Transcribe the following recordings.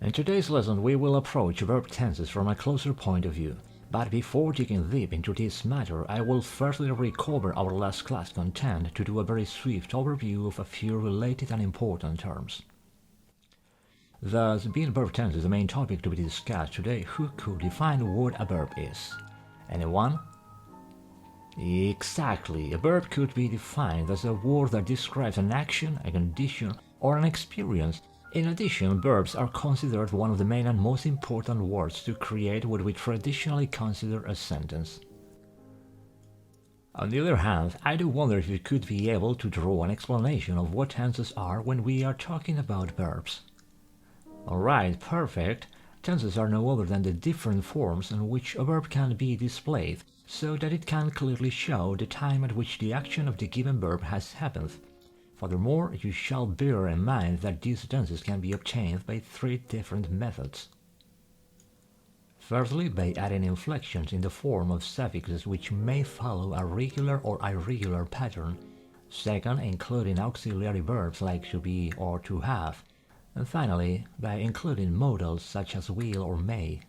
In today's lesson, we will approach verb tenses from a closer point of view. But before digging deep into this matter, I will firstly recover our last class content to do a very swift overview of a few related and important terms. Thus, being verb tenses the main topic to be discussed today, who could define what a verb is? Anyone? Exactly, a verb could be defined as a word that describes an action, a condition, or an experience. In addition, verbs are considered one of the main and most important words to create what we traditionally consider a sentence. On the other hand, I do wonder if you could be able to draw an explanation of what tenses are when we are talking about verbs. Alright, perfect. Tenses are no other than the different forms in which a verb can be displayed, so that it can clearly show the time at which the action of the given verb has happened. Furthermore, you shall bear in mind that these tenses can be obtained by three different methods. Firstly, by adding inflections in the form of suffixes which may follow a regular or irregular pattern. Second, including auxiliary verbs like to be or to have. And finally, by including modals such as will or may.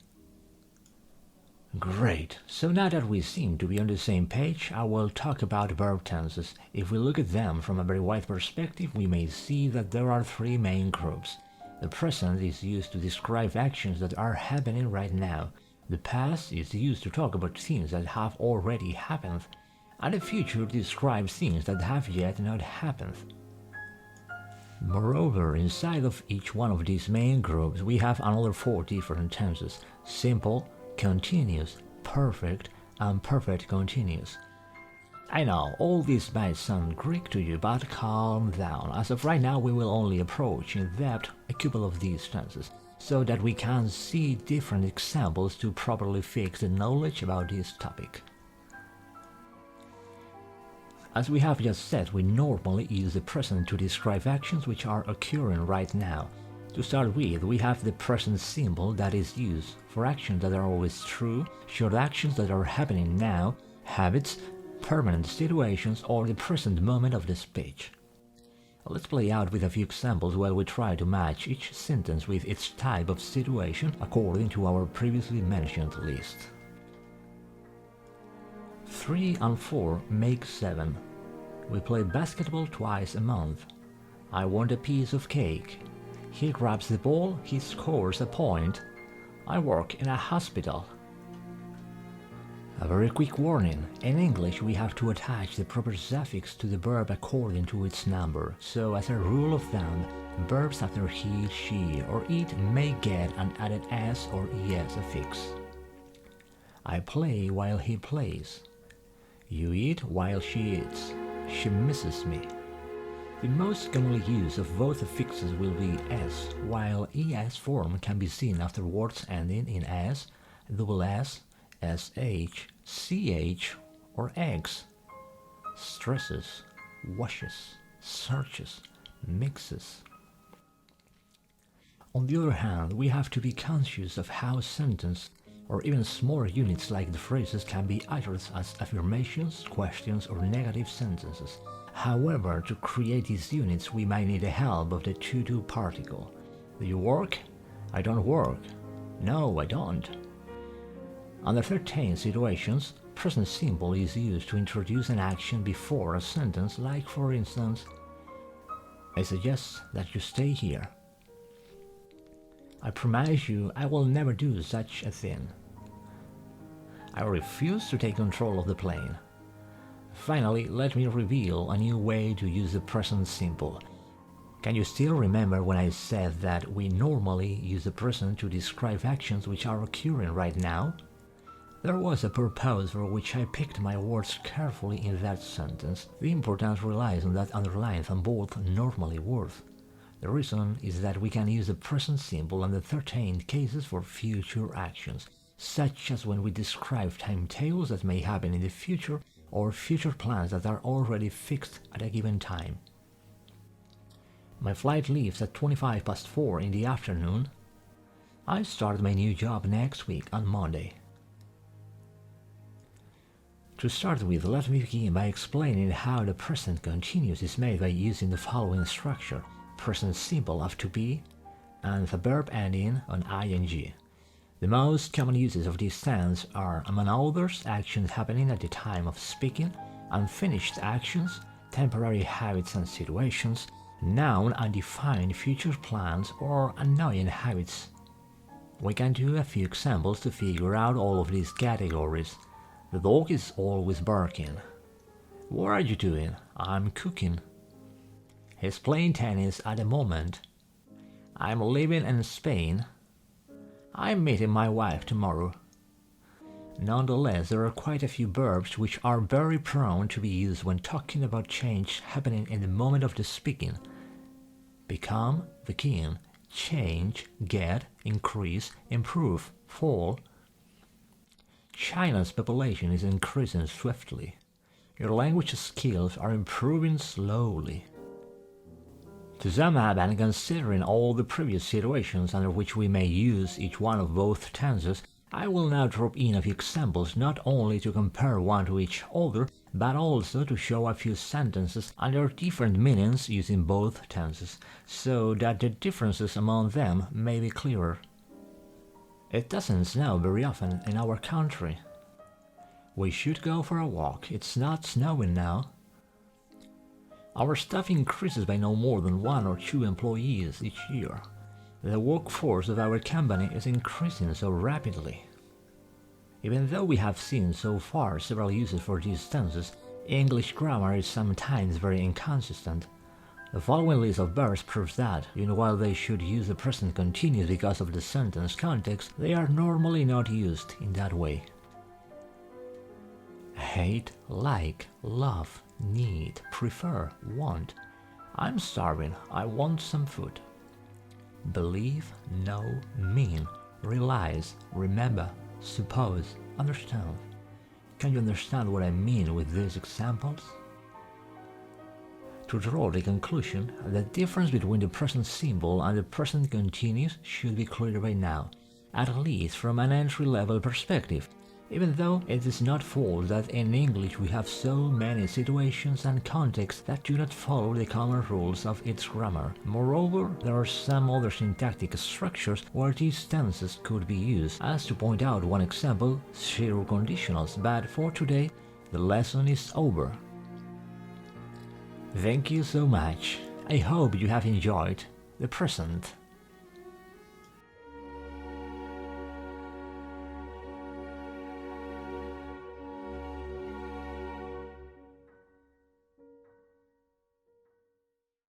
Great! So now that we seem to be on the same page, I will talk about verb tenses. If we look at them from a very wide perspective, we may see that there are three main groups. The present is used to describe actions that are happening right now. The past is used to talk about things that have already happened. And the future describes things that have yet not happened. Moreover, inside of each one of these main groups, we have another four different tenses: simple, continuous, perfect, and perfect continuous. I know, all this might sound Greek to you, but calm down. As of right now, we will only approach in depth a couple of these tenses, so that we can see different examples to properly fix the knowledge about this topic. As we have just said, we normally use the present to describe actions which are occurring right now. To start with, we have the present simple that is used for actions that are always true, short actions that are happening now, habits, permanent situations, or the present moment of the speech. Let's play out with a few examples while we try to match each sentence with its type of situation according to our previously mentioned list. 3 and 4 make 7. We play basketball twice a month. I want a piece of cake. He grabs the ball, he scores a point. I work in a hospital. A very quick warning. In English, we have to attach the proper suffix to the verb according to its number. So as a rule of thumb, verbs after he, she, or it may get an added s or es affix. I play while he plays. You eat while she eats. She misses me. The most commonly used of both affixes will be s, while es form can be seen after words ending in s, double s, sh, ch, or x. Stresses, washes, searches, mixes. On the other hand, we have to be conscious of how sentence or even smaller units like the phrases can be uttered as affirmations, questions, or negative sentences. However, to create these units, we might need the help of the to-do particle. Do you work? I don't work. No, I don't. Under certain situations, present simple is used to introduce an action before a sentence, like for instance, I suggest that you stay here. I promise you I will never do such a thing. I refuse to take control of the plane. Finally, let me reveal a new way to use the present simple. Can you still remember when I said that we normally use the present to describe actions which are occurring right now? There was a purpose for which I picked my words carefully in that sentence. The importance relies on that underlined and bold normally word. The reason is that we can use the present simple under certain cases for future actions, such as when we describe timetables that may happen in the future or future plans that are already fixed at a given time. My flight leaves at 4:25 in the afternoon. I start my new job next week on Monday. To start with, let me begin by explaining how the present continuous is made by using the following structure: present simple of to be, and the verb ending on ing. The most common uses of this tense are, among others, actions happening at the time of speaking, unfinished actions, temporary habits and situations, noun undefined future plans, or annoying habits. We can do a few examples to figure out all of these categories. The dog is always barking. What are you doing? I'm cooking. He's playing tennis at the moment. I'm living in Spain. I'm meeting my wife tomorrow. Nonetheless, there are quite a few verbs which are very prone to be used when talking about change happening in the moment of the speaking. Become, begin, change, get, increase, improve, fall. China's population is increasing swiftly. Your language skills are improving slowly. To sum up, and considering all the previous situations under which we may use each one of both tenses, I will now drop in a few examples not only to compare one to each other, but also to show a few sentences under different meanings using both tenses, so that the differences among them may be clearer. It doesn't snow very often in our country. We should go for a walk, it's not snowing now. Our staff increases by no more than 1 or 2 employees each year. The workforce of our company is increasing so rapidly. Even though we have seen so far several uses for these tenses, English grammar is sometimes very inconsistent. The following list of verbs proves that, even while they should use the present continuous because of the sentence context, they are normally not used in that way. Hate, like, love, need, prefer, want. I'm starving, I want some food. Believe, know, mean, realize, remember, suppose, understand. Can you understand what I mean with these examples? To draw the conclusion, the difference between the present simple and the present continuous should be clear by now, at least from an entry-level perspective, even though it is not false that in English we have so many situations and contexts that do not follow the common rules of its grammar. Moreover, there are some other syntactic structures where these tenses could be used, as to point out one example, zero conditionals, but for today, the lesson is over. Thank you so much. I hope you have enjoyed the present.